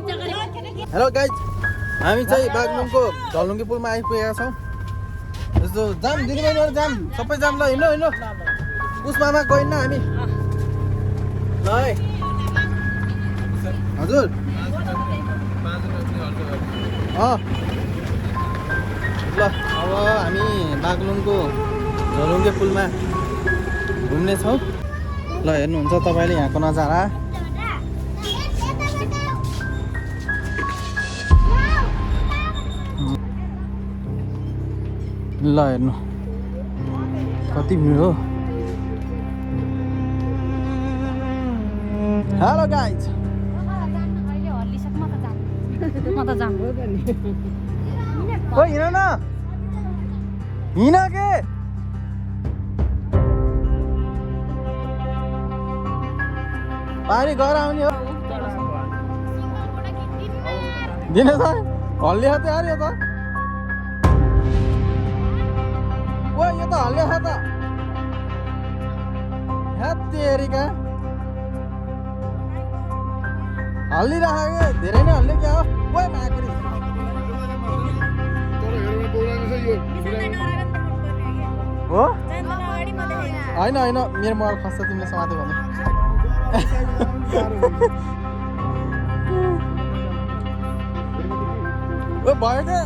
Hello guys, हामी चाहिँ बागलुङको झलुङ्गे पुलमा आइपुगेका छौँ। यस्तो जाम दिदीबहिनीहरू जाम सबै जाम ल हिँड्नु हिँड्नु पुष्पामा गइन्न हामी ल है हजुर ल अब हामी बागलुङको झलुङ्गे पुलमा घुम्ने छौँ। ल हेर्नुहुन्छ तपाईँले यहाँको नजारा। ल हेर्नु कति भिड हो। हेलो गाइज, ओ हिँड न हिँड के पारी घर आउने हो दिने छ हल्ली हात यार यो त ओ यो त हल्ले छ त हेत्तेरिका हल्लिरहेको धेरै नै हल्ले क्या हो ओ माकरी हो होइन होइन मेरो मोबाइल खस्छ तिमीले समात्यो भने ओ भयो के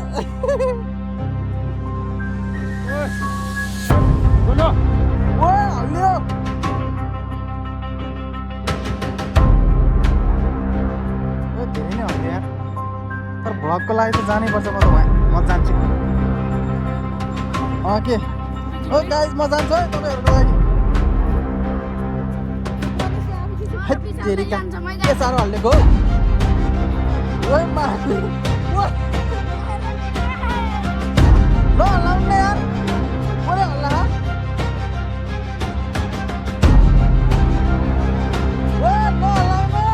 ओ हल्लियो धेरै नै हल्लियो यार। तर भ्लगको लागि त जानै पर्छ। म जान्छु के ओ गाइज म जान्छु है तपाईँहरूको लागि। के साह्रो हल्लेको ओ माथि ल हल्लाउने यार ओरे हल्ला ओ ल हल्लाउनु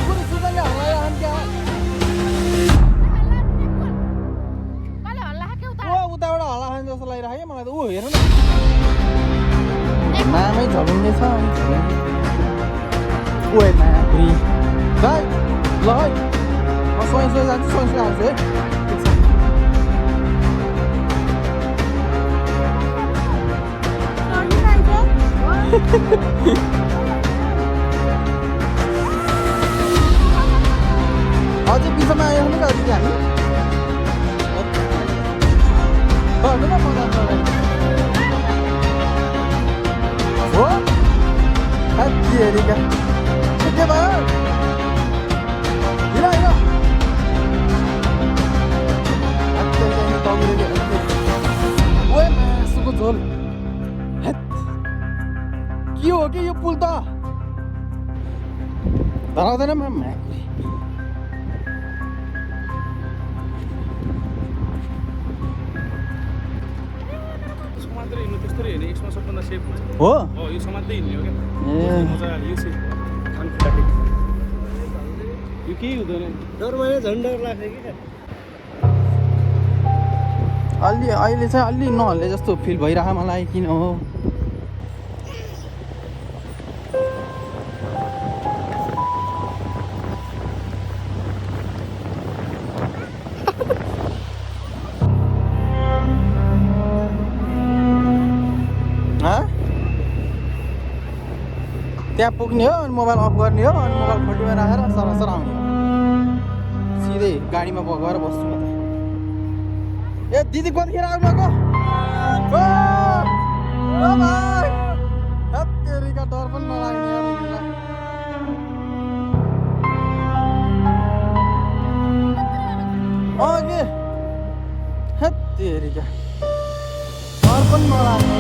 कुरो सुजनले हल्लाइरहन् क्या ओ उताबाट हल्ला खाने जस्तो लागिरहेको मलाई त। ऊ हेर्नु न नामै झलुङ्गे छ ओए माथि गाई ल है म सोही जान्छु सोही हाल्छु है। अझै पिछामा आयो भने अझै हामी भन्नु न म जान्छु हो हेरिका के भयो हिँड हिँड ओ मासुको झोल के हो कि यो पुल त धराउँदैन मामा हो यो समात्दै हिँड्ने हो क्या यो केही हुँदैन डर भयो झन् डर लाग्छ कि अलि अहिले चाहिँ अलि नहल्ले जस्तो फिल भइरहेको मलाई किन हो। त्यहाँ पुग्ने हो अनि मोबाइल अफ गर्ने हो अनि मोबाइल खोल्टीमा राखेर सरसर आउने हो सिधै गाडीमा गएर बस्छु म त। ए दिदी कतिखेर आउनुभएको हत्तेरिका डर पनि नलाग्ने के हत्तेरिका डर पनि नलाग्ने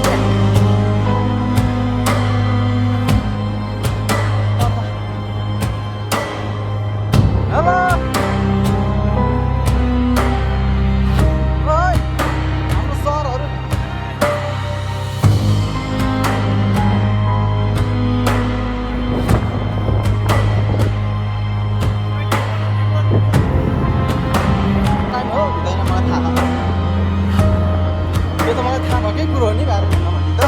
हेलो हाम्रो सरहरू टाइम हो हुँदैन मलाई थाहा यो त मलाई थाहा भएकै कुरो हो नि बाह्र भन्दा भन्ने त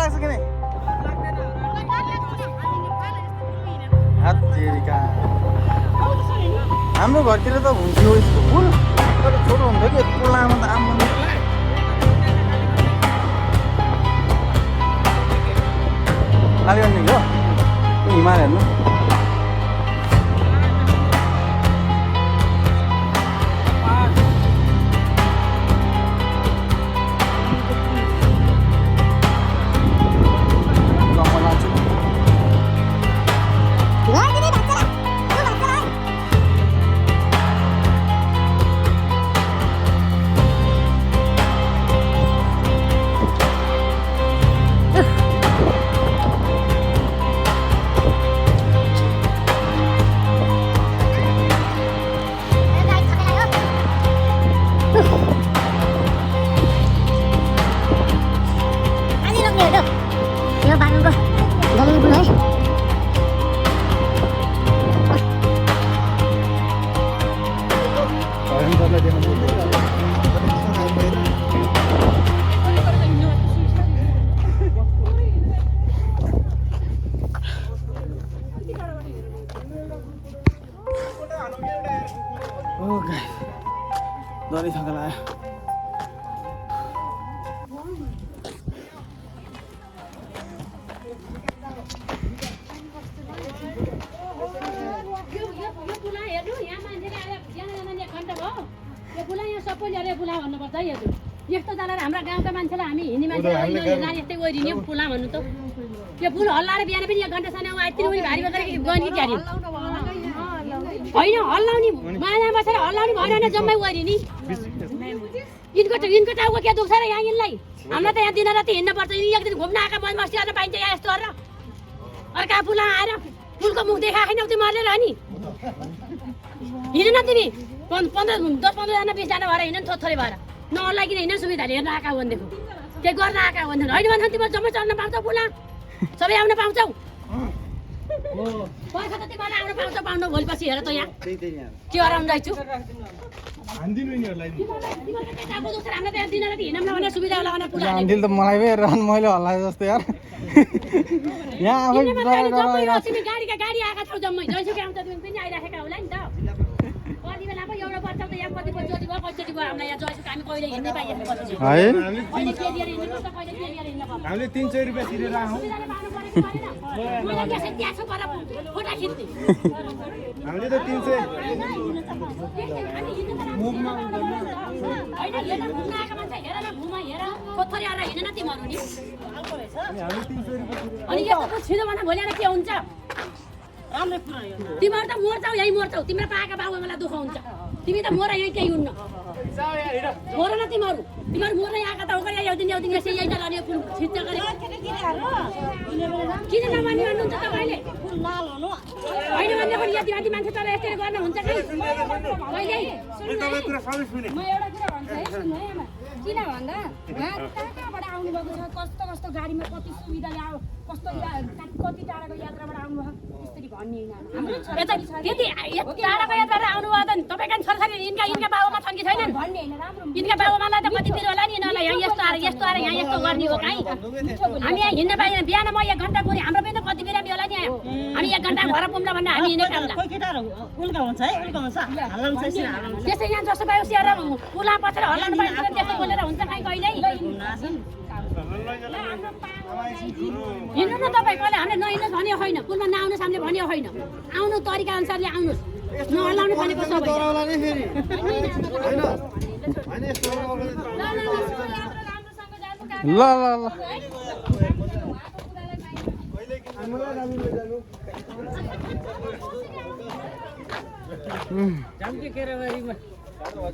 लाग्छ कि नै हात्तेरिका हाम्रो घरतिर त हुन्थ्यो यस्तो फुल तर छोटो हुन्थ्यो कि यत्रो लामो त आम्मा खाली गर्ने हो हिमाल हेर्नु Dari thằng này यस्तो जग्गा हाम्रा गाउँका मान्छेलाई हामी हिँड्ने मान्छेलाई यस्तै ओरिने पुला भन्नु त यो पुल हल्लाएर बिहान पनि 1 घण्टासम्म आइतिर उनी भारी बोकेर गनी क्यारी होइन हल्लाउने माया बसेर हल्लाउने भएन भने जम्मै ओरिनी यिनको टाउको के दुख्छ र यहाँ यिनलाई हामीलाई त यहाँ दिनराति हिँड्न पर्छ यिनी एक दिन घुम्न आएका मन मस्ती गर्न पाइन्छ यहाँ यस्तो गरेर अर्का पुला आएर पुलको मुख देखाएन उति मरेर नि हिँडेन तिमी 10-15 जना 20 जना भएर हिँड्न थोरै भएर नलागिन हिँड्न सुविधाले हेर्न आएका भनेदेखि के गर्न आएका भन्दैन होइन भन्छ तिम्रो जम्मै चढ्न पाउँछौ पुला सबै आउन पाउँछौ पैसा त तिमीलाई आउन पाउँछौ भोलिपछि हेर त यहाँ के हराउँदैछु आन्टिल त मलाई पो हेरेर मैले हल्लाए जस्तो यार यहाँ आफै गाडी आएका छौ जम्मै जैसुकै आउँछ तिमी पनि आइराखेका होला नि त कति बेला पो एउटा बच्चा त यहाँ कति चोटि भयो कसरी भयो हामीलाई यहाँ जैसुकै हामी कहिले हिँड्नै पाइएको पछि है कहिले के दिएर हिँड्नु पर्छ कहिले के दिएर हिँड्नु पर्छ हामीले 300 रुपैयाँ तिरेर आउँ मलाई के त्यहाँ छ पर फोटा खिच्ने हामीले त 300 होइन हेर घुम्न आएको मान्छे हेर न घुमा हेर थोरै आएर हिँडेन तिमीहरू नि अनि यस्तो छिटो भन्दा भोलि आएर के हुन्छ राम्रो कुरा हो तिमीहरू त मर्छौ यही मर्छौ तिम्रो पाका बाबुआमालाई दुःख हुन्छ तिमी त मोर यही केही हुन्न मोर न तिमीहरू मोर आएका त हो एउदिन यसै यही त गर्ने छिट्छ गरे किन नमान्ने भन्नुहुन्छ तपाईँले होइन भन्दा पनि यति माथि मान्छे तर यसरी गर्न हुन्छ कहिले म एउटा कुरा भन्छु है सुन्नु है आमा किन भन्दा कहाँबाट आउनुभएको छ कस्तो कस्तो गाडीमा कति सुविधाले आयो कस्तो कति टाढाको यात्राबाट आउनुभयो त्यसरी भन्ने त्यति टाढाको यात्राबाट आउनुभयो त तपाईँका छोराछोरी यिनका बाबुमा छन् कि छैनन् भन्ने होइन राम्रो यिनका बाबुआमालाई त कति पिर होला नि यिनीहरूलाई यहाँ यस्तो आएर यहाँ यस्तो गर्ने हो काहीँ हामी यहाँ हिँड्न पाइँदैन बिहान म 1 घण्टा पुगेँ हाम्रो पनि त कति बिरामी होला नि यहाँ हामी 1 घण्टा घर पुग्न भन्दा हामी हिँडेका होला त्यसै यहाँ जस्तो पायो स्याएर पुला पछेर हल्लाउनु पाइन्छ त्यस्तो बोलेर हुन्छ काहीँ कहिल्यै हिँड्नु न तपाईँ कहिले हामीले नहिँड्नुहोस् भने होइन पुलमा नआउनुहोस् हामीले भने होइन आउनु तरिका अनुसारले आउनुहोस् नहल्लाउनु भनेको सबै ल ल ल हजुर